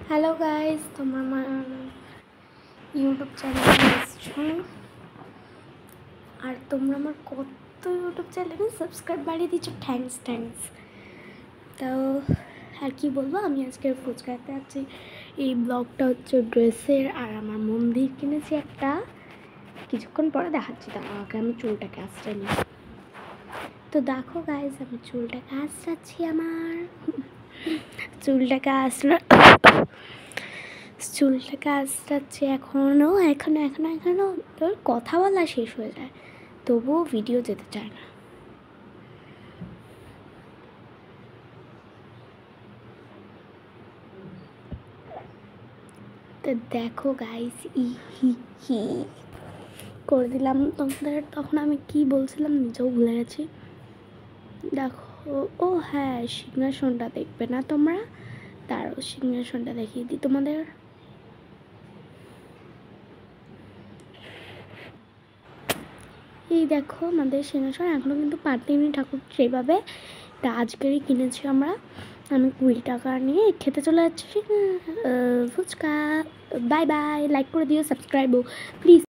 Hello guys, তোমরা আমার YouTube চ্যানেলে এসছো আর তোমরা আমার কত ইউটিউব চ্যানেলে সাবস্ক্রাইব বাড়িয়ে দিচ্ছ। থ্যাঙ্কস। তো আর কি বলবো, আমি আজকে ফুচকাতে যাচ্ছি। এই ব্লগটা হচ্ছে ড্রেসের, আর আমার মন্দির কিনেছি একটা, কিছুক্ষণ পরে দেখাচ্ছি। আমাকে আমি চুলটাকে আঁচড়ে নিই। তো দেখো গাইস, আমি চুলটাকে আঁচড়াচ্ছি। আমার চুলটাকে আঁচড়াচ্ছি এখনো তোর কথা বলা শেষ হয়ে যায়, তবুও ভিডিও যেতে চায় না। তো দেখো গাইস, হি করে দিলাম তোমাদের। তখন আমি কি বলছিলাম নিজেও ভুলে গেছি। দেখো, ও হ্যাঁ, সিংহাসনটা দেখবে না তোমরা? তারও সিংহাসনটা দেখিয়ে দিই তোমাদের। এই দেখো আমাদের সিংহাসন, এখনও কিন্তু পাঠিনি ঠাকুর সেইভাবে। তা আজকেরই কিনেছি আমরা। আমি 20 টাকা নিয়ে খেতে চলে যাচ্ছি ফুচকা। বাই বাই, লাইক করে দিও, সাবস্ক্রাইবও প্লিজ।